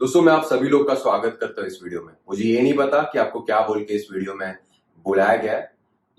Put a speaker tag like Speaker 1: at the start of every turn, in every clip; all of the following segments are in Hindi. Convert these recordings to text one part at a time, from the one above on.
Speaker 1: दोस्तों मैं आप सभी लोग का स्वागत करता हूं इस वीडियो में। मुझे ये नहीं पता कि आपको क्या बोल के इस वीडियो में बुलाया गया है,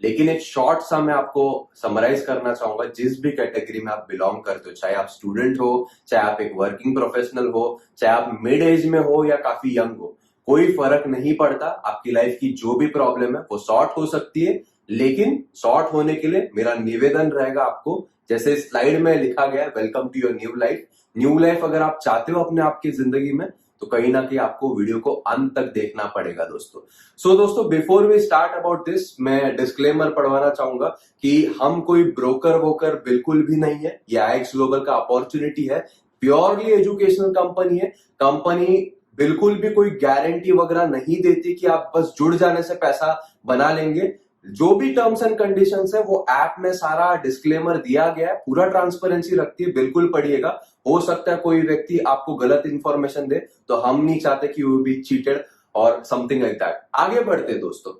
Speaker 1: लेकिन एक शॉर्ट सा मैं आपको समराइज करना चाहूंगा। जिस भी कैटेगरी में आप बिलोंग करते हो, चाहे आप स्टूडेंट हो, चाहे आप एक वर्किंग प्रोफेशनल हो, चाहे आप मिड एज में हो या काफी यंग हो, कोई फर्क नहीं पड़ता। आपकी लाइफ की जो भी प्रॉब्लम है वो सॉर्ट हो सकती है, लेकिन सॉर्ट होने के लिए मेरा निवेदन रहेगा आपको, जैसे स्लाइड में लिखा गया है, welcome to your new life. New life अगर आप चाहते हो अपने आपकी जिंदगी में, तो कहीं ना कहीं आपको वीडियो को अंत तक देखना पड़ेगा दोस्तों। दोस्तों before we start about this, मैं डिस्क्लेमर पढ़वाना चाहूंगा कि हम कोई ब्रोकर वोकर बिल्कुल भी नहीं है। ये आईएक्स ग्लोबल का अपॉर्चुनिटी है, प्योरली एजुकेशनल कंपनी है। कंपनी बिल्कुल भी कोई गारंटी वगैरह नहीं देती कि आप बस जुड़ जाने से पैसा बना लेंगे। जो भी टर्म्स एंड कंडीशंस है वो ऐप में सारा डिस्क्लेमर दिया गया है, पूरा ट्रांसपेरेंसी रखती है, बिल्कुल पढ़िएगा। हो सकता है कोई व्यक्ति आपको गलत इंफॉर्मेशन दे, तो हम नहीं चाहते कि यू बी चीटेड और समथिंग लाइक दैट। आगे बढ़ते दोस्तों,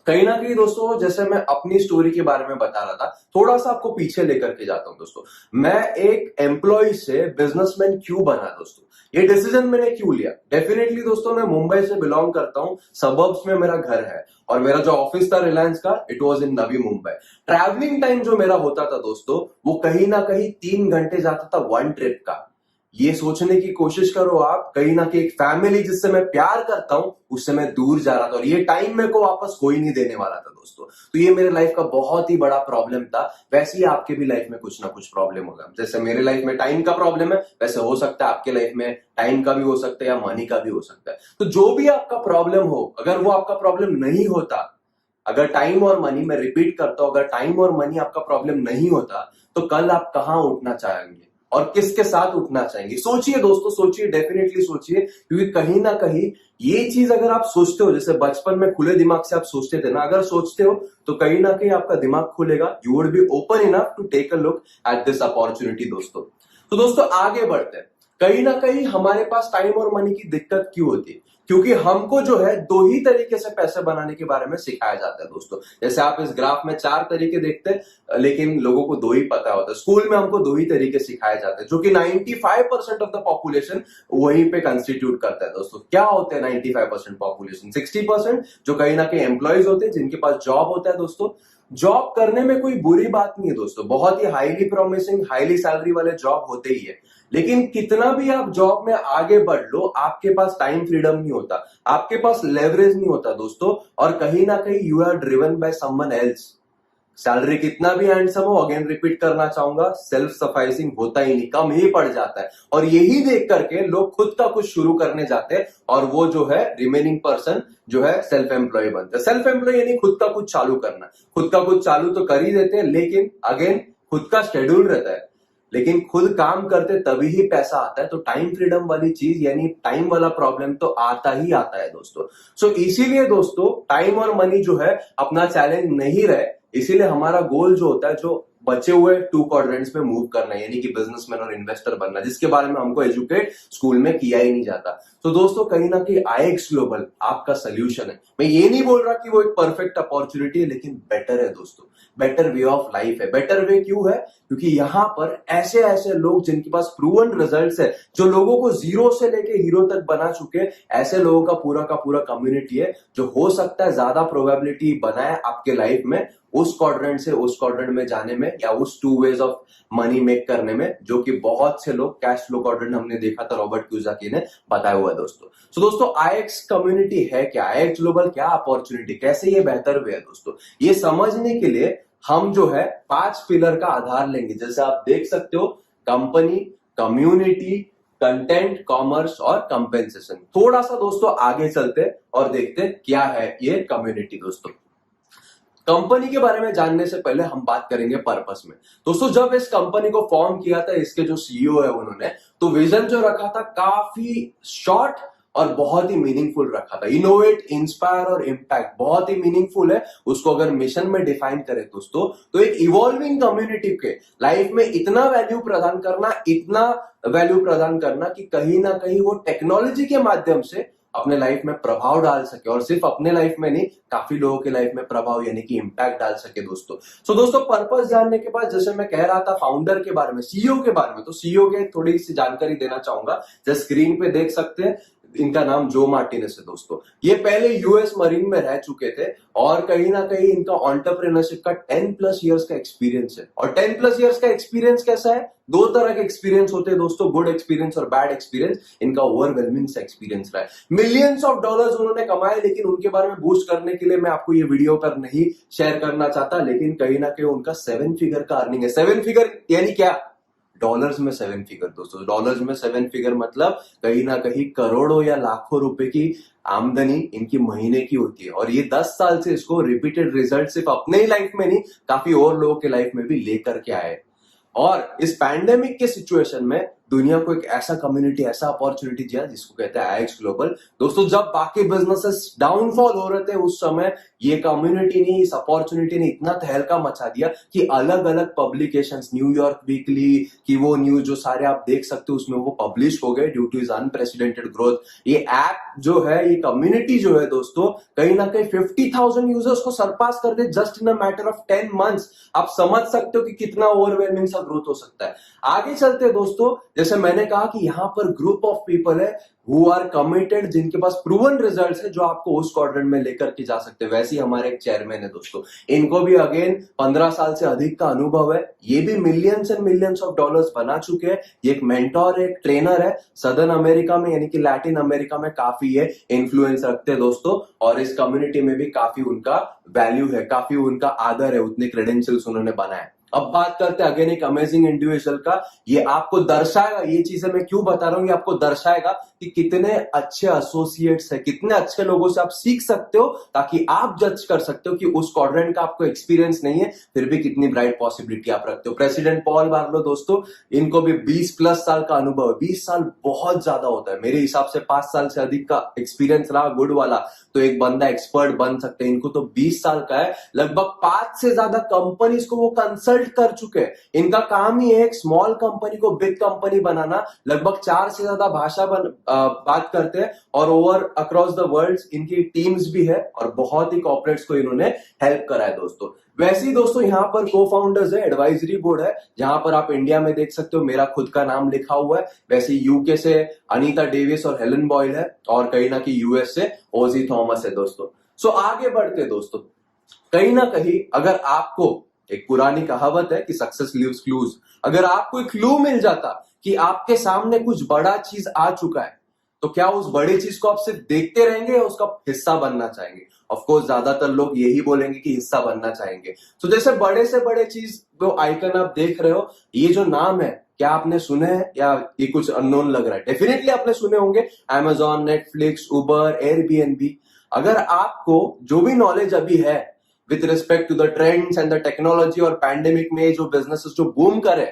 Speaker 1: कहीं ना कहीं दोस्तों, जैसे मैं अपनी स्टोरी के बारे में बता रहा था, थोड़ा सा आपको पीछे लेकर के जाता हूं दोस्तों। मैं एक एम्प्लॉय से बिजनेसमैन क्यों बना दोस्तों, ये डिसीजन मैंने क्यों लिया। डेफिनेटली दोस्तों, मैं मुंबई से बिलोंग करता हूं, सबर्ब्स में मेरा घर है, और मेरा जो ऑफिस था रिलायंस का, it was in Navi Mumbai. Travelling time जो मेरा होता था दोस्तों, वो कहीं ना कहीं 3 घंटे जाता था वन ट्रिप का। ये सोचने की कोशिश करो आप, कहीं ना कहीं एक फैमिली जिससे मैं प्यार करता हूं उससे मैं दूर जा रहा था, और ये टाइम मेरे को वापस कोई नहीं देने वाला था दोस्तों। तो ये मेरे लाइफ का बहुत ही बड़ा प्रॉब्लम था। वैसे ही आपके भी लाइफ में कुछ ना कुछ प्रॉब्लम होगा। जैसे मेरे लाइफ में टाइम का प्रॉब्लम है, वैसे हो सकता है आपके लाइफ में टाइम का भी हो सकता है या मनी का भी हो सकता है। तो जो भी आपका प्रॉब्लम हो, अगर वो आपका प्रॉब्लम नहीं होता, अगर टाइम और मनी, मैं रिपीट करता हूं, अगर टाइम और मनी आपका प्रॉब्लम नहीं होता, तो कल आप कहां उठना चाहेंगे और किसके साथ उठना चाहेंगे। सोचिए दोस्तों, सोचिए, डेफिनेटली सोचिए, क्योंकि कहीं ना कहीं ये चीज अगर आप सोचते हो, जैसे बचपन में खुले दिमाग से आप सोचते थे ना, अगर सोचते हो तो कहीं ना कहीं आपका दिमाग खुलेगा। You would be open enough to take a look at this opportunity दोस्तों। तो दोस्तों आगे बढ़ते हैं। कहीं ना कहीं हमारे पास टाइम और मनी की दिक्कत क्यों होती है? क्योंकि हमको जो है दो ही तरीके से पैसे बनाने के बारे में सिखाया जाता है दोस्तों। जैसे आप इस ग्राफ में 4 तरीके देखते हैं, लेकिन लोगों को 2 ही पता होता है। स्कूल में हमको 2 ही तरीके सिखाए जाते हैं, जो कि 95% ऑफ द पॉपुलेशन वहीं पे कंस्टिट्यूट करता है दोस्तों। क्या होते हैं 95% पॉपुलेशन? 60% जो कहीं ना कहीं एम्प्लॉयज होते हैं, जिनके पास जॉब होता है दोस्तों। जॉब करने में कोई बुरी बात नहीं है दोस्तों, बहुत ही हाईली प्रोमिसिंग, हाईली सैलरी वाले जॉब होते ही है। लेकिन कितना भी आप जॉब में आगे बढ़ लो, आपके पास टाइम फ्रीडम नहीं होता, आपके पास लेवरेज नहीं होता दोस्तों, और कहीं ना कहीं you are driven by someone else. Salary कितना भी हैंडसम हो, अगेन रिपीट करना चाहूंगा, सेल्फ सफाइसिंग होता ही नहीं, कम ही पड़ जाता है। और यही देख करके लोग खुद का कुछ शुरू करने जाते हैं, और वो जो है रिमेनिंग पर्सन जो है सेल्फ एम्प्लॉय बनता है। सेल्फ एम्प्लॉय यानी खुद का कुछ चालू करना। खुद का कुछ चालू तो कर ही देते हैं, लेकिन अगेन खुद का शेड्यूल रहता है, लेकिन खुद काम करते तभी ही पैसा आता है। तो टाइम फ्रीडम वाली चीज, यानी टाइम वाला प्रॉब्लम तो आता ही आता है दोस्तों। इसीलिए दोस्तों, टाइम और मनी जो है अपना चैलेंज नहीं रहे, इसीलिए हमारा गोल जो होता है, जो बचे हुए 2 क्वाड्रेंट्स में मूव करना है, यानी कि बिजनेसमैन और इन्वेस्टर बनना, जिसके बारे में हमको एजुकेट स्कूल में किया ही नहीं जाता। तो दोस्तों कहीं ना कहीं आईएक्स ग्लोबल आपका सोल्यूशन है। मैं ये नहीं बोल रहा कि वो एक परफेक्ट अपॉर्चुनिटी है, लेकिन बेटर है दोस्तों, बेटर वे ऑफ लाइफ है। बेटर वे क्यों है? क्योंकि यहां पर ऐसे ऐसे लोग जिनके पास प्रूवन रिजल्ट्स है, जो लोगों को जीरो से लेके हीरो तक बना चुके, ऐसे लोगों का पूरा कम्युनिटी है, जो हो सकता है ज्यादा प्रोबेबिलिटी बनाए आपके लाइफ में उस क्वाड्रेंट से उस क्वाड्रेंट में जाने में, या उस 2 वेज ऑफ मनी मेक करने में, जो कि बहुत से लोग कैश फ्लो क्वाड्रेंट हमने देखा था, रॉबर्ट कियोसाकी ने बताया हुआ है दोस्तों। दोस्तों आईएक्स कम्युनिटी है क्या, आईएक्स ग्लोबल क्या अपॉर्चुनिटी, कैसे ये बेहतर वे है दोस्तों, ये समझने के लिए हम जो है 5 पिलर का आधार लेंगे। जैसे आप देख सकते हो, कंपनी, कम्युनिटी, कंटेंट, कॉमर्स और कंपेंसेशन। थोड़ा सा दोस्तों आगे चलते और देखते क्या है ये कम्युनिटी दोस्तों। कंपनी के बारे में जानने से पहले हम बात करेंगे पर्पस में। दोस्तों जब इस कंपनी को फॉर्म किया था, इसके जो सीईओ है उन्होंने, तो विजन जो रखा था काफी शॉर्ट और बहुत ही मीनिंगफुल रखा था। इनोवेट, इंस्पायर और इम्पैक्ट बहुत ही मीनिंगफुल है। उसको अगर मिशन में डिफाइन करें दोस्तों, तो एक इवॉल्विंग कम्युनिटी के लाइफ में इतना वैल्यू प्रदान करना, इतना वैल्यू प्रदान करना कि कहीं ना कहीं वो टेक्नोलॉजी के माध्यम से अपने लाइफ में प्रभाव डाल सके, और सिर्फ अपने लाइफ में नहीं, काफी लोगों के लाइफ में प्रभाव यानी कि इंपैक्ट डाल सके दोस्तों। दोस्तों पर्पस जानने के बाद, जैसे मैं कह रहा था फाउंडर के बारे में, सीईओ के बारे में, तो सीईओ के थोड़ी सी जानकारी देना चाहूंगा। जैसे स्क्रीन पे देख सकते हैं, इनका नाम जो मार्टिनेस है दोस्तों। ये पहले यूएस मरीन में रह चुके थे और कहीं ना कहीं इनका एंटरप्रेन्योरशिप का 10+ इयर्स का एक्सपीरियंस है। और 10+ इयर्स का एक्सपीरियंस कैसा है? दो तरह के एक्सपीरियंस होते हैं दोस्तों, गुड एक्सपीरियंस और बैड एक्सपीरियंस। इनका ओवरवेलमिंग सा एक्सपीरियंस रहा है, मिलियंस ऑफ डॉलर्स उन्होंने कमाए, लेकिन उनके बारे में बूस्ट करने के लिए मैं आपको ये वीडियो पर नहीं शेयर करना चाहता। लेकिन कहीं ना कहीं उनका 7 फिगर का अर्निंग है। 7 फिगर यानी क्या? डॉलर्स में 7 फिगर दोस्तों। डॉलर्स में 7 फिगर मतलब कहीं ना कहीं करोड़ों या लाखों रुपए की आमदनी इनकी महीने की होती है। और ये 10 साल से इसको रिपीटेड रिजल्ट सिर्फ अपने ही लाइफ में नहीं, काफी और लोगों के लाइफ में भी लेकर के आए। और इस पैंडेमिक के सिचुएशन में दुनिया को एक ऐसा कम्युनिटी, ऐसा अपॉर्चुनिटी दिया जिसको कहते हैं IX ग्लोबल। दोस्तों जब बाकी बिजनेसेस डाउनफॉल हो रहे थे उस समय ये कम्युनिटी ने, इस अपॉर्चुनिटी ने इतना तहलका मचा दिया कि अलग अलग पब्लिकेशंस, न्यूयॉर्क वीकली की वो न्यूज जो सारे आप देख सकते हो उसमें वो पब्लिश हो गए due two is unprecedented growth. ये ऐप जो है, ये कम्युनिटी जो है दोस्तों, कहीं ना कहीं 50,000 यूजर्स को सरपास कर they just in a matter of 10 months. आप समझ सकते हो कि कितना ओवरवेलमिंग सा ग्रोथ हो सकता है। आगे चलते हैं दोस्तों, जैसे मैंने कहा कि यहां पर ग्रुप ऑफ पीपल है हु आर कमिटेड, जिनके पास प्रूवन रिजल्ट्स है जो आपको उस क्वाड्रेंट में लेकर के जा सकते हैं। वैसे ही हमारे एक चेयरमैन है दोस्तों, इनको भी अगेन 15 साल से अधिक का अनुभव है। ये भी millions and millions of dollars बना चुके हैं। ये एक मेंटोर है, एक ट्रेनर है। सदर्न अमेरिका में यानी कि लैटिन अमेरिका में काफी ये इन्फ्लुएंस रखते हैं दोस्तों, और इस कम्युनिटी में भी काफी उनका वैल्यू है, काफी उनका आदर है, उतने क्रेडेंशियल्स उन्होंने बनाए। अब बात करते हैं अगेन एक अमेजिंग इंडिविजुअल का। ये आपको दर्शाएगा, ये चीजें मैं क्यों बता रहा हूं, ये आपको दर्शाएगा कि कितने अच्छे एसोसिएट्स है, कितने अच्छे लोगों से आप सीख सकते हो, ताकि आप जज कर सकते हो कि उस क्वाड्रेंट का आपको एक्सपीरियंस नहीं है फिर भी कितनी ब्राइट पॉसिबिलिटी आप रखते हो। प्रेसिडेंट पॉल बार्लो दोस्तों, इनको भी 20+ साल का अनुभव है। 20 साल बहुत ज्यादा होता है, मेरे हिसाब से 5 साल से अधिक का एक्सपीरियंस रहा गुड वाला तो एक बंदा एक्सपर्ट बन सकते हैं। इनको तो 20 साल का है। लगभग 5 से ज्यादा कंपनीज को वो कंसल्ट कर चुके हैं। इनका काम ही है एक स्मॉल कंपनी को बिग कंपनी बनाना। लगभग 4 से ज्यादा भाषा बात करते हैं और ओवर अक्रॉस द वर्ल्ड इनकी टीम्स भी है और बहुत ही कॉर्पोरेट्स को इन्होंने हेल्प करा है दोस्तों। वैसे ही दोस्तों यहाँ पर को फाउंडर्स है, एडवाइजरी बोर्ड है, जहां पर आप इंडिया में देख सकते हो मेरा खुद का नाम लिखा हुआ है। वैसे यूके से अनीता डेविस और हेलन बॉयल है, और कहीं ना कहीं यूएस से ओजी थॉमस है दोस्तों। सो आगे बढ़ते दोस्तों, कहीं ना कहीं अगर आपको, एक पुरानी कहावत है कि सक्सेस लीव्स क्लूज, अगर आपको एक क्लू मिल जाता कि आपके सामने कुछ बड़ा चीज आ चुका है, तो क्या उस बड़ी चीज को आप सिर्फ देखते रहेंगे या उसका हिस्सा बनना चाहेंगे? ऑफ कोर्स ज्यादातर लोग यही बोलेंगे कि हिस्सा बनना चाहेंगे। तो जैसे बड़े से बड़े चीज जो आइकन आप देख रहे हो, ये जो नाम है, क्या आपने सुने हैं या ये कुछ अननोन लग रहा है? डेफिनेटली आपने सुने होंगे, Amazon, नेटफ्लिक्स, उबर, एयरबीएनबी। अगर आपको जो भी नॉलेज अभी है with respect to the trends and the technology और पैंडेमिक में जो बिजनेसेस जो बूम करे,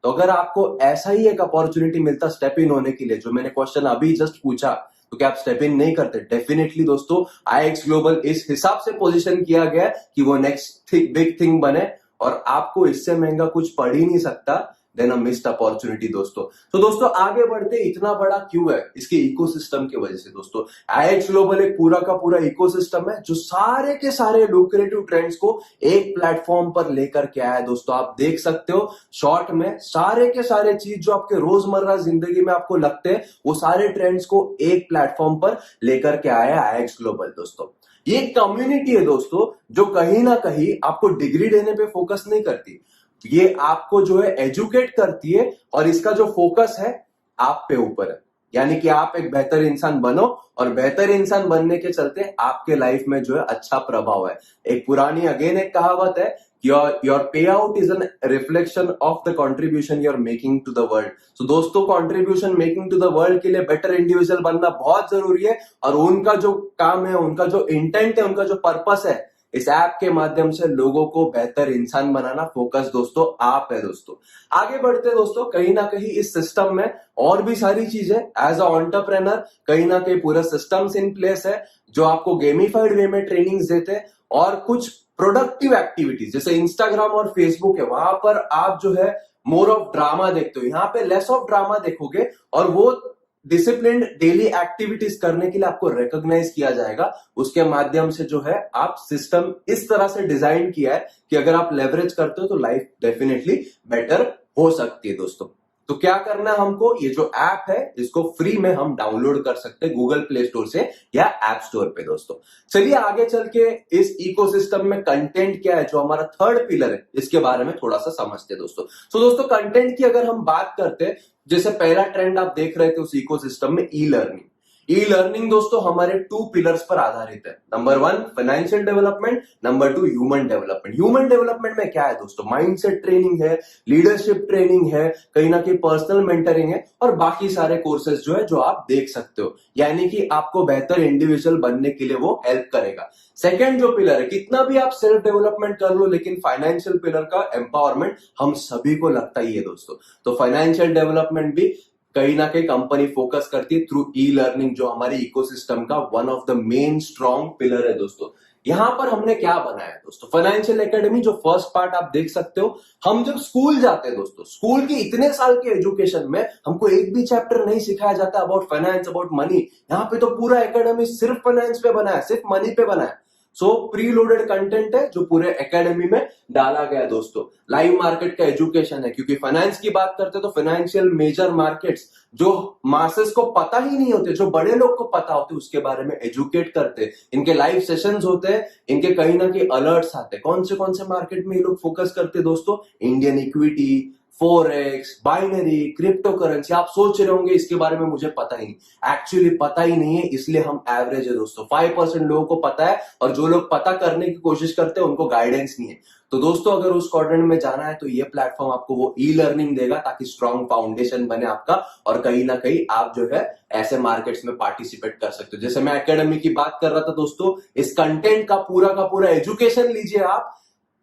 Speaker 1: तो अगर आपको ऐसा ही एक अपॉर्चुनिटी मिलता स्टेप इन होने के लिए, जो मैंने क्वेश्चन अभी जस्ट पूछा, तो क्या आप स्टेप इन नहीं करते? डेफिनेटली दोस्तों, IX ग्लोबल इस हिसाब से पोजीशन किया गया कि वो नेक्स्ट बिग थिंग बने, और आपको इससे महंगा कुछ पड़ ही नहीं सकता देन अ मिस्ड अपॉर्चुनिटी दोस्तों। तो दोस्तों आगे बढ़ते, इतना बड़ा क्यों है? इसके इकोसिस्टम की वजह से दोस्तों। IX ग्लोबल एक पूरा का पूरा इकोसिस्टम है जो सारे के सारे लुक्रेटिव ट्रेंड्स को एक प्लेटफॉर्म पर लेकर के आया है दोस्तों। आप देख सकते हो शॉर्ट में सारे के सारे चीज जो आपके रोजमर्रा जिंदगी में आपको लगते हैं, वो सारे ट्रेंड्स को एक प्लेटफॉर्म पर लेकर के आया है IX ग्लोबल दोस्तों। ये कम्युनिटी है दोस्तों जो कहीं ना कहीं आपको डिग्री देने पे फोकस नहीं करती, ये आपको जो है एजुकेट करती है, और इसका जो फोकस है आप पे ऊपर है। यानी कि आप एक बेहतर इंसान बनो, और बेहतर इंसान बनने के चलते आपके लाइफ में जो है अच्छा प्रभाव है। एक पुरानी अगेन एक कहावत है, your pay out is an reflection of the contribution you are making to the world. तो दोस्तों contribution making to the world के लिए बेटर इंडिविजुअल बनना बहुत जरूरी है, और उनका जो काम है, उनका जो इंटेंट है, उनका जो पर्पस है, इस ऐप के माध्यम से लोगों को बेहतर इंसान बनाना, फोकस दोस्तों आप है दोस्तों। आगे बढ़ते दोस्तों, कहीं ना कहीं इस सिस्टम में और भी सारी चीजें एज अ एंटरप्रेन्योर, कहीं ना कहीं पूरा सिस्टम्स इन प्लेस है जो आपको गेमिफाइड वे में ट्रेनिंग्स देते हैं, और कुछ प्रोडक्टिव एक्टिविटीज जैसे इंस्टाग्राम और फेसबुक है, वहां पर आप जो है मोर ऑफ ड्रामा देखते हो, यहाँ पे लेस ऑफ ड्रामा देखोगे, और वो डिसिप्लिन्ड डेली एक्टिविटीज करने के लिए आपको रिकॉग्नाइज किया जाएगा। उसके माध्यम से जो है आप सिस्टम इस तरह से डिजाइन किया है कि अगर आप लेवरेज करते हो तो लाइफ डेफिनेटली बेटर हो सकती है दोस्तों। तो क्या करना है हमको, ये जो ऐप है इसको फ्री में हम डाउनलोड कर सकते हैं गूगल प्ले स्टोर से या ऐप स्टोर पे दोस्तों। चलिए आगे चल के इस इकोसिस्टम में कंटेंट क्या है, जो हमारा थर्ड पिलर है, इसके बारे में थोड़ा सा समझते हैं दोस्तों। तो दोस्तों कंटेंट की अगर हम बात करते हैं, जैसे पहला ट्रेंड आप देख रहे थे उस इकोसिस्टम में, ई लर्निंग। ई लर्निंग दोस्तों हमारे 2 पिलर्स पर आधारित है। Number 1 financial development, number 2 human development. Human development में क्या है दोस्तों, माइंडसेट ट्रेनिंग है, लीडरशिप ट्रेनिंग है, कहीं ना कहीं पर्सनल मेंटरिंग है और बाकी सारे कोर्सेज जो है जो आप देख सकते हो, यानी कि आपको बेहतर इंडिविजुअल बनने के लिए वो हेल्प करेगा। सेकेंड जो पिलर है, कितना भी आप सेल्फ डेवलपमेंट कर लो, लेकिन फाइनेंशियल पिलर का एम्पावरमेंट हम सभी को लगता ही है दोस्तों। तो फाइनेंशियल डेवलपमेंट भी कहीं ना कहीं कंपनी फोकस करती है थ्रू ई लर्निंग, जो हमारे इकोसिस्टम का one of the main strong pillar है दोस्तों। यहां पर हमने क्या बनाया है दोस्तों, फाइनेंशियल एकेडमी, जो फर्स्ट पार्ट आप देख सकते हो। हम जब स्कूल जाते हैं दोस्तों, स्कूल की इतने साल के एजुकेशन में हमको एक भी चैप्टर नहीं सिखाया जाता अबाउट फाइनेंस, अबाउट मनी। यहाँ पे तो पूरा एकेडमी सिर्फ फाइनेंस पे बना है, सिर्फ मनी पे बना है। सो प्री लोडेड कंटेंट है जो पूरे एकेडमी में डाला गया दोस्तों। लाइव मार्केट का एजुकेशन है, क्योंकि फाइनेंस की बात करते हैं तो फाइनेंशियल मेजर मार्केट्स जो मासेस को पता ही नहीं होते, जो बड़े लोग को पता होते, उसके बारे में एजुकेट करते हैं। इनके लाइव सेशंस होते हैं, इनके कहीं ना कहीं अलर्ट्स आते हैं। कौन से मार्केट में ये लोग फोकस करते हैं दोस्तों, Indian equity, forex, binary, crypto currency. आप सोच रहे होंगे इसके बारे में मुझे पता ही नहीं, एक्चुअली पता ही नहीं है, इसलिए हम एवरेज है दोस्तों। 5% लोगों को पता है और जो लोग पता करने की कोशिश करते हैं उनको गाइडेंस नहीं है। तो दोस्तों अगर उस क्वाड्रेंट में जाना है तो ये प्लेटफॉर्म आपको वो ई लर्निंग देगा, ताकि स्ट्रॉन्ग फाउंडेशन बने आपका और कहीं ना कहीं आप जो है ऐसे मार्केट्स में पार्टिसिपेट कर सकते हो। जैसे मैं एकेडमी की बात कर रहा था दोस्तों, इस कंटेंट का पूरा एजुकेशन लीजिए आप,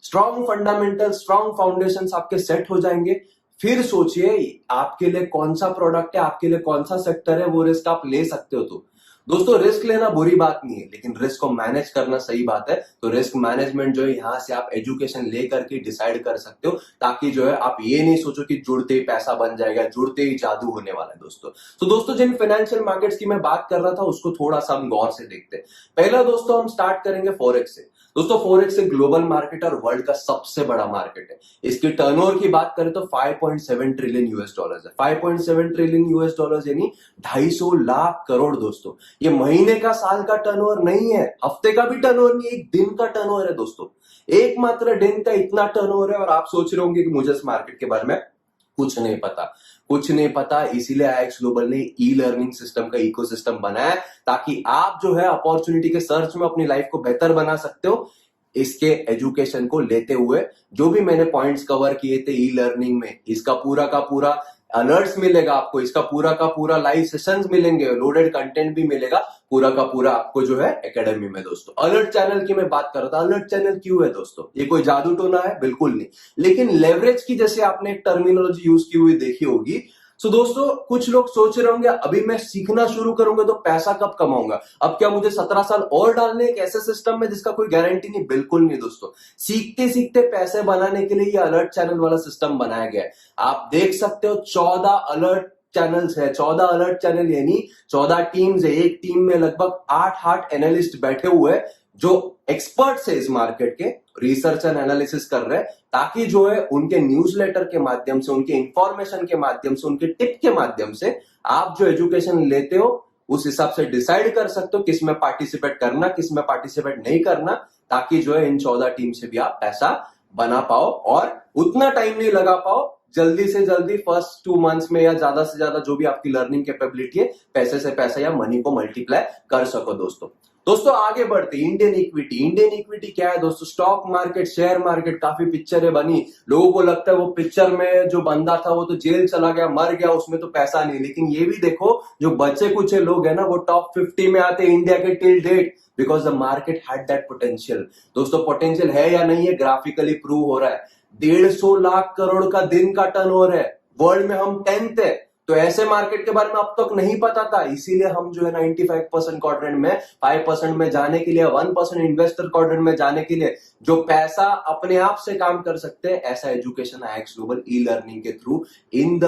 Speaker 1: स्ट्रॉन्ग फंडामेंटल, स्ट्रॉन्ग फाउंडेशंस आपके सेट हो जाएंगे। फिर सोचिए आपके लिए कौन सा प्रोडक्ट है, आपके लिए कौन सा सेक्टर है, वो रिस्क आप ले सकते हो। तो दोस्तों रिस्क लेना बुरी बात नहीं है, लेकिन रिस्क को मैनेज करना सही बात है। तो रिस्क मैनेजमेंट जो है यहां से आप एजुकेशन लेकर के डिसाइड कर सकते हो, ताकि जो है आप ये नहीं सोचो कि जुड़ते ही पैसा बन जाएगा, जुड़ते ही जादू होने वाला है दोस्तों। तो दोस्तों जिन फाइनेंशियल मार्केट्स की मैं बात कर रहा था उसको थोड़ा सा हम गौर से देखते हैं। पहला दोस्तों हम स्टार्ट करेंगे फॉरेक्स से। दोस्तों फॉरेक्स एक ग्लोबल मार्केट और वर्ल्ड का सबसे बड़ा मार्केट है। इसकी टर्नओवर की बात करें तो 5.7 ट्रिलियन यूएस डॉलर्स है। 5.7 ट्रिलियन यूएस डॉलर्स यानी 250 लाख करोड़ दोस्तों। ये महीने का, साल का टर्नओवर नहीं है, हफ्ते का भी टर्नओवर नहीं, एक दिन का टर्नओवर है दोस्तों। एक मात्र दिन का इतना टर्नओवर है। और आप सोच रहे होंगे कि मुझे इस मार्केट के बारे में कुछ नहीं पता, इसीलिए आईएक्स ग्लोबल ने ई लर्निंग सिस्टम का इकोसिस्टम बनाया, ताकि आप जो है अपॉर्चुनिटी के सर्च में अपनी लाइफ को बेहतर बना सकते हो। इसके एजुकेशन को लेते हुए जो भी मैंने पॉइंट्स कवर किए थे ई लर्निंग में, इसका पूरा का पूरा अलर्ट्स मिलेगा आपको, इसका पूरा का पूरा लाइव सेशंस मिलेंगे, लोडेड कंटेंट भी मिलेगा पूरा का पूरा आपको जो है एकेडमी में दोस्तों। अलर्ट चैनल की मैं बात कर रहा था। अलर्ट चैनल क्यों है दोस्तों, ये कोई जादू टोना है? बिल्कुल नहीं। लेकिन लेवरेज की जैसे आपने एक टर्मिनोलॉजी यूज की हुई देखी होगी। सो दोस्तों कुछ लोग सोच रहे होंगे अभी मैं सीखना शुरू करूंगा तो पैसा कब कमाऊंगा, अब क्या मुझे 17 साल और डालने एक ऐसे सिस्टम में जिसका कोई गारंटी नहीं? बिल्कुल नहीं दोस्तों। सीखते सीखते पैसे बनाने के लिए ये अलर्ट चैनल वाला सिस्टम बनाया गया है। आप देख सकते हो 14 अलर्ट चैनल्स है। 14 अलर्ट चैनल यानी 14 टीम्स है। एक टीम में लगभग 8 एनालिस्ट बैठे हुए हैं जो एक्सपर्ट्स है इस मार्केट के, रिसर्च एंड एनालिसिस कर रहे हैं, ताकि जो है उनके न्यूज़लेटर के माध्यम से, उनके इंफॉर्मेशन के माध्यम से, उनके टिप के माध्यम से आप जो एजुकेशन लेते हो उस हिसाब से डिसाइड कर सकते हो किस में पार्टिसिपेट करना, किस में पार्टिसिपेट नहीं करना, ताकि जो है इन 14 टीम से भी आप पैसा बना पाओ और उतना टाइम नहीं लगा पाओ, जल्दी से जल्दी फर्स्ट 2 मंथ्स में या ज्यादा से ज्यादा जो भी आपकी लर्निंग कैपेबिलिटी है, पैसे से पैसा या मनी को मल्टीप्लाई कर सको दोस्तों आगे बढ़ते इंडियन इक्विटी क्या है दोस्तों? Stock market, share market. काफी पिक्चरें बनी, लोगों को लगता है वो पिक्चर में जो बंदा था वो तो जेल चला गया, मर गया, उसमें तो पैसा नहीं। लेकिन ये भी देखो जो बचे कुछ लोग है ना वो टॉप 50 में आते इंडिया के till date, because the market had that potential. दोस्तों पोटेंशियल है या नहीं है, ग्राफिकली प्रूव हो रहा है। 150 लाख करोड़ का दिन का टर्नओवर है, वर्ल्ड में हम 10th है। तो ऐसे मार्केट के बारे में अब तक नहीं पता था, इसीलिए हम जो है 95% क्वाड्रेंट में 5% में जाने के लिए, 1% इन्वेस्टर क्वाड्रेंट में जाने के लिए, जो पैसा अपने आप से काम कर सकते हैं, ऐसा education IX global e learning के through in the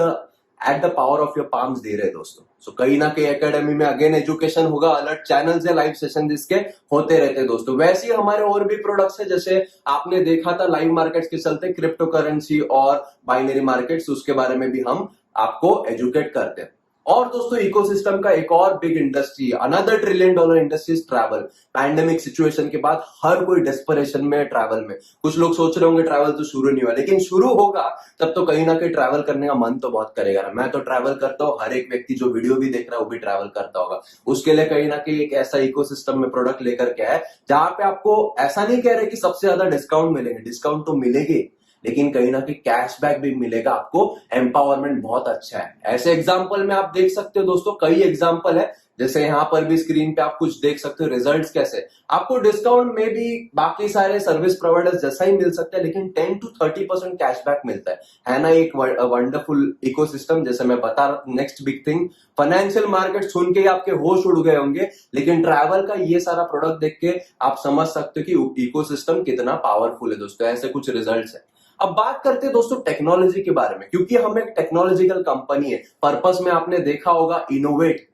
Speaker 1: at the power of your palms दे रहे हैं दोस्तों। सो कहीं ना कहीं एकेडमी में अगेन एजुकेशन होगा, अलर्ट चैनल्स है, लाइव सेशन जिसके होते रहते हैं दोस्तों। वैसे ही हमारे और भी प्रोडक्ट्स है, जैसे आपने देखा था लाइव मार्केट्स के चलते क्रिप्टो करेंसी और बाइनरी मार्केट्स, उसके बारे में भी हम आपको एजुकेट करते हैं। और दोस्तों इकोसिस्टम का एक और big industry, another $1 trillion industry is travel. Pandemic situation के बाद हर कोई डेस्परेशन में है ट्रैवल में। कुछ लोग सोच रहे होंगे ट्रैवल तो शुरू नहीं हुआ, लेकिन शुरू होगा तब तो कहीं ना कहीं ट्रैवल करने का मन तो बहुत करेगा ना। मैं तो ट्रैवल करता हूँ, हर एक व्यक्ति जो वीडियो भी देख रहा है वो भी ट्रैवल करता होगा। उसके लिए कहीं ना कहीं एक ऐसा इकोसिस्टम में प्रोडक्ट लेकर के है जहां पे आपको ऐसा नहीं कह रहे कि सबसे ज्यादा डिस्काउंट मिलेंगे, डिस्काउंट तो मिलेगी, लेकिन कहीं ना कहीं कैशबैक भी मिलेगा आपको। एम्पावरमेंट बहुत अच्छा है। ऐसे एग्जांपल में आप देख सकते हो दोस्तों, कई एग्जांपल है, जैसे यहां पर भी स्क्रीन पे आप कुछ देख सकते हो रिजल्ट्स कैसे। आपको डिस्काउंट में भी बाकी सारे सर्विस प्रोवाइडर्स जैसा ही मिल सकता है, लेकिन 10 to 30% कैशबैक मिलता है ना। एक वंडरफुल इकोसिस्टम, जैसे मैं बता रहा। Next big thing, financial market सुन के ही आपके होश उड़ गए होंगे, लेकिन ट्रैवल का ये सारा प्रोडक्ट देख के आप समझ सकते हो कि इकोसिस्टम कितना पावरफुल है दोस्तों। ऐसे कुछ रिजल्ट्स है। अब बात करते हैं दोस्तों टेक्नोलॉजी के बारे में, क्योंकि हम एक टेक्नोलॉजिकल कंपनी है। पर्पस में आपने देखा होगा इनोवेट,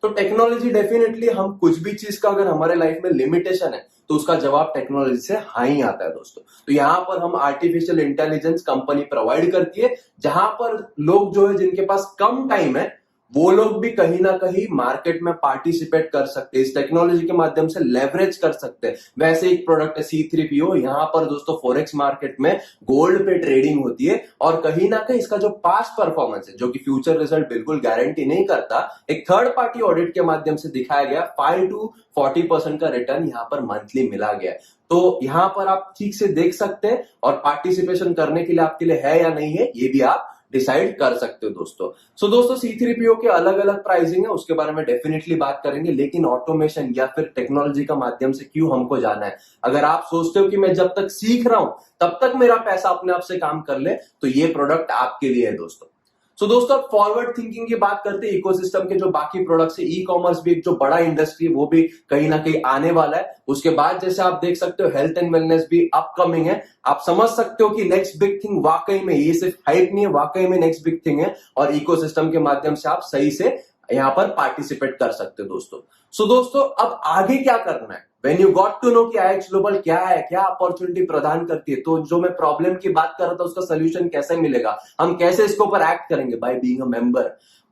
Speaker 1: तो टेक्नोलॉजी डेफिनेटली, हम कुछ भी चीज का अगर हमारे लाइफ में लिमिटेशन है तो उसका जवाब टेक्नोलॉजी से हाँ ही आता है दोस्तों। तो यहाँ पर हम आर्टिफिशियल इंटेलिजेंस कंपनी प्रोवाइड करती है, जहां पर लोग जो है जिनके पास कम टाइम है वो लोग भी कहीं ना कहीं मार्केट में पार्टिसिपेट कर सकते हैं, इस टेक्नोलॉजी के माध्यम से लेवरेज कर सकते हैं। वैसे एक प्रोडक्ट है C3PO, यहाँ पर दोस्तों फॉरेक्स मार्केट में गोल्ड पे ट्रेडिंग होती है, और कहीं ना कहीं इसका जो पास्ट परफॉर्मेंस है, जो कि फ्यूचर रिजल्ट बिल्कुल गारंटी नहीं करता, एक थर्ड पार्टी ऑडिट के माध्यम से दिखाया गया 5 to 40% का रिटर्न यहाँ पर मंथली मिला गया है। तो यहाँ पर आप ठीक से देख सकते हैं, और पार्टिसिपेशन करने के लिए आपके लिए है या नहीं है ये भी आप डिसाइड कर सकते हो दोस्तों। सो दोस्तों C3PO के अलग अलग प्राइसिंग है, उसके बारे में डेफिनेटली बात करेंगे, लेकिन ऑटोमेशन या फिर टेक्नोलॉजी का माध्यम से क्यों हमको जाना है। अगर आप सोचते हो कि मैं जब तक सीख रहा हूं तब तक मेरा पैसा अपने आप से काम कर ले, तो ये प्रोडक्ट आपके लिए है दोस्तों। सो दोस्तों अब फॉरवर्ड थिंकिंग की बात करते हैं, इकोसिस्टम के जो बाकी प्रोडक्ट्स है, ई कॉमर्स भी एक जो बड़ा इंडस्ट्री है वो भी कहीं ना कहीं आने वाला है। उसके बाद जैसे आप देख सकते हो हेल्थ एंड वेलनेस भी अपकमिंग है। आप समझ सकते हो कि नेक्स्ट बिग थिंग वाकई में, ये सिर्फ हाइप नहीं है, वाकई में नेक्स्ट बिग थिंग है, और इकोसिस्टम के माध्यम से आप सही से यहाँ पर पार्टिसिपेट कर सकते हो दोस्तों। सो दोस्तों अब आगे क्या करना है, When you got to know कि IX ग्लोबल क्या है, क्या अपॉर्चुनिटी प्रदान करती है, तो जो मैं प्रॉब्लम की बात कर रहा था उसका सोल्यूशन कैसे मिलेगा, हम कैसे इसके ऊपर एक्ट करेंगे, by being a member,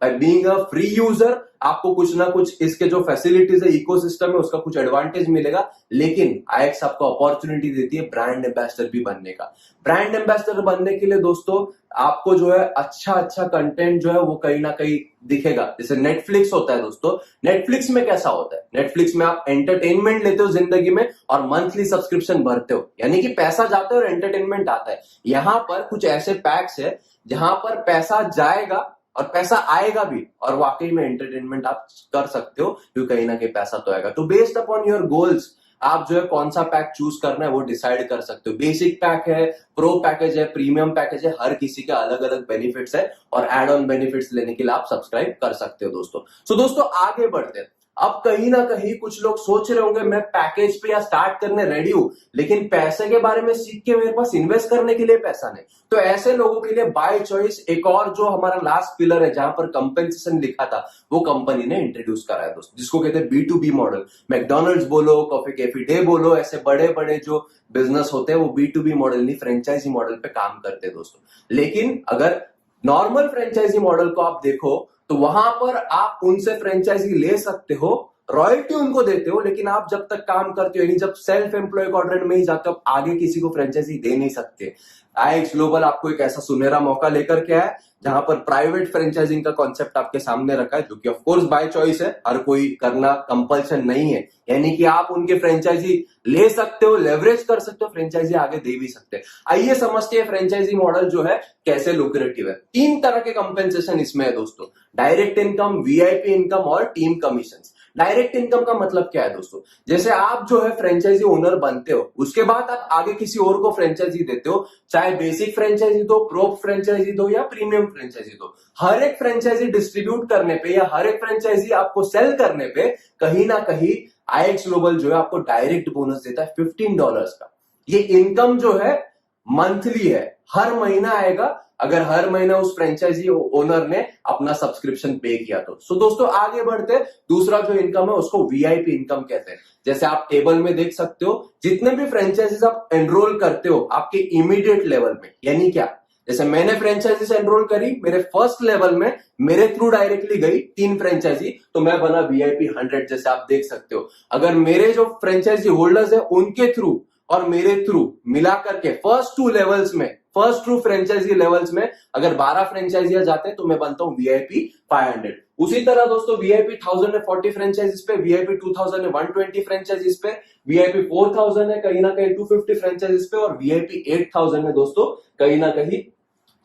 Speaker 1: by being a free user. आपको कुछ ना कुछ इसके जो फैसिलिटीज है, इकोसिस्टम है, उसका कुछ एडवांटेज मिलेगा, लेकिन IX आपको अपॉर्चुनिटी देती है ब्रांड एम्बेसडर भी बनने का। ब्रांड एम्बेसडर बनने के लिए दोस्तों आपको जो है अच्छा कंटेंट जो है वो कहीं ना कहीं दिखेगा। जैसे नेटफ्लिक्स होता है दोस्तों, नेटफ्लिक्स में कैसा होता है, नेटफ्लिक्स में आप एंटरटेनमेंट लेते हो जिंदगी में और मंथली सब्सक्रिप्शन भरते हो, यानी कि पैसा जाता है और एंटरटेनमेंट आता है। यहां पर कुछ ऐसे पैक्स है जहां पर पैसा जाएगा और पैसा आएगा भी, और वाकई में एंटरटेनमेंट आप कर सकते हो, क्योंकि कहीं ना कहीं पैसा तो आएगा। तो बेस्ड अपॉन योर गोल्स आप जो है कौन सा पैक चूज करना है वो डिसाइड कर सकते हो। बेसिक पैक है, प्रो पैकेज है, प्रीमियम पैकेज है, हर किसी के अलग अलग बेनिफिट्स है, और एड ऑन बेनिफिट्स लेने के लिए आप सब्सक्राइब कर सकते हो दोस्तों। सो दोस्तों आगे बढ़ते हैं। अब कहीं ना कहीं कुछ लोग सोच रहे होंगे मैं पैकेज पे या स्टार्ट करने रेडी हूं, लेकिन पैसे के बारे में सीख के मेरे पास इन्वेस्ट करने के लिए पैसा नहीं। तो ऐसे लोगों के लिए बाय चॉइस एक और जो हमारा लास्ट पिलर है जहां पर कंपेंसेशन लिखा था, वो कंपनी ने इंट्रोड्यूस करा है दोस्तों, जिसको कहते हैं B2B मॉडल। मैकडॉनल्ड्स बोलो, कॉफी कैफे डे बोलो, ऐसे बड़े बड़े जो बिजनेस होते हैं वो B2B मॉडल नहीं, फ्रेंचाइजी मॉडल पे काम करते हैं दोस्तों। लेकिन अगर नॉर्मल फ्रेंचाइजी मॉडल को आप देखो तो वहां पर आप उनसे फ्रेंचाइजी ले सकते हो, रॉयल्टी उनको देते हो, लेकिन आप जब तक काम करते हो, यानी जब सेल्फ एम्प्लॉय क्वाड्रेंट में ही जाते हो, आप आगे किसी को फ्रेंचाइजी दे नहीं सकते। IX ग्लोबल आपको एक ऐसा सुनहरा मौका लेकर के आया जहां पर प्राइवेट फ्रेंचाइजिंग का कॉन्सेप्ट आपके सामने रखा है, जो कि ऑफ कोर्स बाय चॉइस है, हर कोई करना कंपल्सन नहीं है। यानी कि आप उनके फ्रेंचाइजी ले सकते हो, लेवरेज कर सकते हो, फ्रेंचाइजी आगे दे भी सकते हैं। आइए समझते हैं फ्रेंचाइजी मॉडल जो है कैसे लुक्रेटिव है। 3 तरह के कंपेंसेशन इसमें है दोस्तों, डायरेक्ट इनकम, VIP इनकम और टीम कमीशन। डायरेक्ट इनकम का मतलब क्या है दोस्तों, जैसे आप जो है फ्रेंचाइजी ओनर बनते हो, उसके बाद आप आगे किसी और को फ्रेंचाइजी देते हो, चाहे बेसिक फ्रेंचाइजी दो, प्रो फ्रेंचाइजी दो या प्रीमियम फ्रेंचाइजी दो। हर एक फ्रेंचाइजी डिस्ट्रीब्यूट करने पे या हर एक फ्रेंचाइजी आपको सेल करने पे कहीं ना कहीं IX ग्लोबल जो है आपको डायरेक्ट बोनस देता है $15 का। ये इनकम जो है मंथली है, हर महीना आएगा, अगर हर महीने उस फ्रेंचाइजी ओनर ने अपना सब्सक्रिप्शन पे किया तो। सो दोस्तों आगे बढ़ते, दूसरा जो इनकम है उसको वीआईपी इनकम कहते हैं। जैसे आप टेबल में देख सकते हो, जितने भी फ्रेंचाइजीज आप एनरोल करते हो आपके इमीडिएट लेवल में, यानी क्या, जैसे मैंने फ्रेंचाइजीज एनरोल करी, मेरे फर्स्ट लेवल में मेरे थ्रू डायरेक्टली गई 3 फ्रेंचाइजी, तो मैं बना वीआईपी 100, जैसे आप देख सकते हो। अगर मेरे जो फ्रेंचाइजी होल्डर्स है उनके थ्रू और मेरे थ्रू मिला करके फर्स्ट 2 लेवल्स में, फर्स्ट 2 फ्रेंचाइजी लेवल्स में अगर 12 फ्रेंचाइजियां जाते हैं तो मैं बनता हूं वीआईपी 500। उसी तरह दोस्तों वीआईपी 1000 है 40 फ्रेंचाइजीज पे, वीआईपी 2000 है 120 फ्रेंचाइजीज पे, वीआईपी 4000 है कहीं ना कहीं 250 फ्रेंचाइजीज पे, और वीआईपी 8000 है दोस्तों कहीं ना कहीं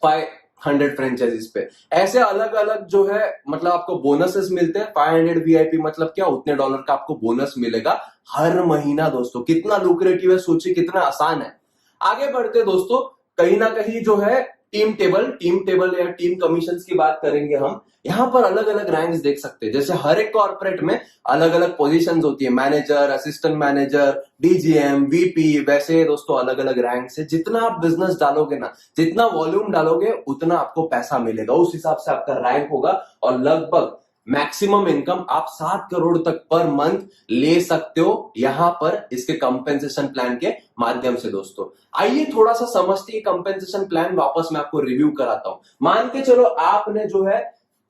Speaker 1: 500 फ्रेंचाइजीज पे। ऐसे अलग अलग जो है मतलब आपको बोनसेस मिलते हैं। 500 वीआईपी मतलब क्या, उतने डॉलर का आपको बोनस मिलेगा हर महीना। दोस्तों कितना लुक्रेटिव है, सोचिए कितना आसान है। आगे बढ़ते दोस्तों, कहीं ना कहीं जो है टीम टेबल या टीम कमीशंस की बात करेंगे हम। यहां पर अलग अलग रैंक्स देख सकते हैं। जैसे हर एक कॉर्पोरेट में अलग अलग पोजीशंस होती है, manager, assistant manager, DGM, VP, वैसे दोस्तों अलग अलग रैंक से। जितना आप बिजनेस डालोगे ना, जितना वॉल्यूम डालोगे उतना आपको पैसा मिलेगा, उस हिसाब से आपका रैंक होगा। और लगभग मैक्सिमम इनकम आप 7 करोड़ तक पर मंथ ले सकते हो यहां पर इसके कंपेंसेशन प्लान के माध्यम से। दोस्तों आइए थोड़ा सा समझते हैं कंपेंसेशन प्लान, वापस मैं आपको रिव्यू कराता हूं। मान के चलो आपने जो है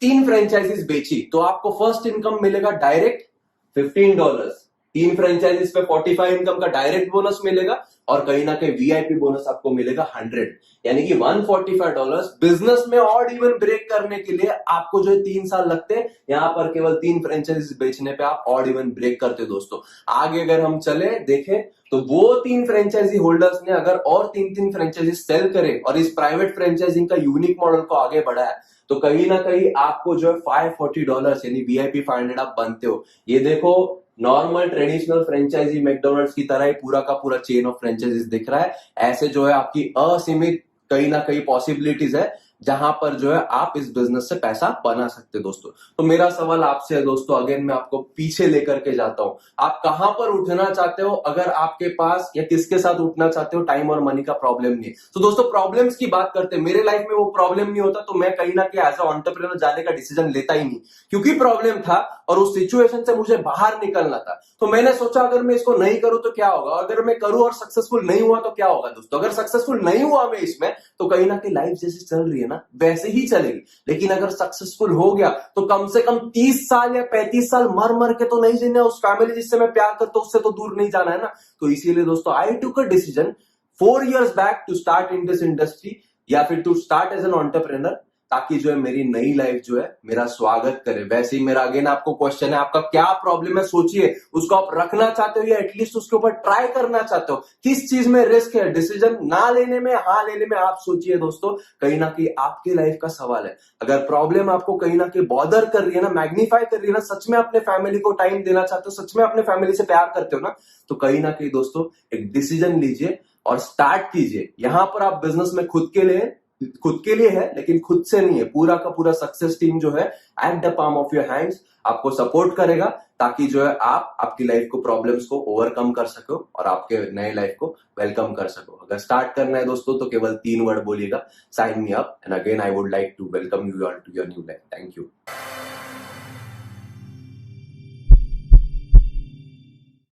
Speaker 1: 3 फ्रेंचाइजीज बेची, तो आपको फर्स्ट इनकम मिलेगा डायरेक्ट $15। 3 फ्रेंचाइजीज पे 45 इनकम का डायरेक्ट बोनस मिलेगा, और कहीं ना कहीं वीआईपी बोनस आपको मिलेगा 100, यानी कि $145। बिजनेस में ऑड इवन ब्रेक करने के लिए आपको जो 3 साल लगते हैं, यहां पर केवल 3 फ्रेंचाइजीज बेचने पे आप ऑड इवन ब्रेक करते हो। दोस्तों आगे अगर हम चले देखें तो वो 3 फ्रेंचाइजी होल्डर्स ने अगर और 3 फ्रेंचाइजी सेल करे और इस प्राइवेट फ्रेंचाइजिंग का यूनिक मॉडल को आगे बढ़ाया, तो कहीं ना कहीं आपको जो है $540 यानी वीआईपी 500 आप बनते हो। ये देखो नॉर्मल ट्रेडिशनल फ्रेंचाइजी मैकडोनल्ड्स की तरह ही पूरा का पूरा चेन ऑफ फ्रेंचाइजीज दिख रहा है। ऐसे जो है आपकी असीमित कहीं ना कहीं पॉसिबिलिटीज है जहां पर जो है आप इस बिजनेस से पैसा बना सकते हो। दोस्तों तो मेरा सवाल आपसे है दोस्तों, अगेन मैं आपको पीछे लेकर के जाता हूं, आप कहां पर उठना चाहते हो? अगर आपके पास या किसके साथ उठना चाहते हो, टाइम और मनी का प्रॉब्लम नहीं है। तो दोस्तों प्रॉब्लम्स की बात करते हैं, मेरे लाइफ में वो प्रॉब्लम नहीं होता तो मैं कहीं ना कहीं एज अ एंटरप्रेन्योर जाने का डिसीजन लेता ही नहीं, क्योंकि प्रॉब्लम था और उस सिचुएशन से मुझे बाहर निकलना था। तो मैंने सोचा अगर मैं इसको नहीं करूं तो क्या होगा, अगर मैं करूं और सक्सेसफुल नहीं हुआ तो क्या होगा। दोस्तों अगर सक्सेसफुल नहीं हुआ मैं इसमें, तो कहीं ना कहीं लाइफ जैसे चल रही है ना वैसे ही चलेगी। लेकिन अगर सक्सेसफुल हो गया तो कम से कम 30 साल या 35 साल मर मर के तो नहीं जीना, उस फैमिली जिससे मैं प्यार करता हूं उससे तो दूर नहीं जाना है ना। तो इसीलिए दोस्तों I took a decision 4 years back to start in this industry, या फिर to start as an entrepreneur, ताकि जो है मेरी नई लाइफ जो है मेरा स्वागत करे। वैसे ही मेरा अगेन आपको क्वेश्चन है, आपका क्या प्रॉब्लम है सोचिए, उसको आप रखना चाहते हो या एटलीस्ट उसके ऊपर ट्राई करना चाहते हो। किस चीज में रिस्क है, डिसीजन ना लेने में, हाँ लेने में, आप सोचिए। दोस्तों कहीं ना कहीं आपकी लाइफ का सवाल है। अगर प्रॉब्लम आपको कहीं ना कहीं बॉदर कर रही है ना, मैग्नीफाई कर रही है ना, सच में अपने फैमिली को टाइम देना चाहते हो, सच में अपने फैमिली से प्यार करते हो ना, तो कहीं ना कहीं दोस्तों एक डिसीजन लीजिए और स्टार्ट कीजिए। यहां पर आप बिजनेस में खुद के लिए है, लेकिन खुद से नहीं है। पूरा का पूरा सक्सेस टीम जो है at the palm of your hands आपको सपोर्ट करेगा, ताकि जो है आप आपकी लाइफ को, प्रॉब्लम्स को ओवरकम कर सको और आपके नए लाइफ को वेलकम कर सको। अगर स्टार्ट करना है दोस्तों तो केवल 3 वर्ड बोलिएगा, sign me up, and again I would like to welcome you all to your new life. Thank you.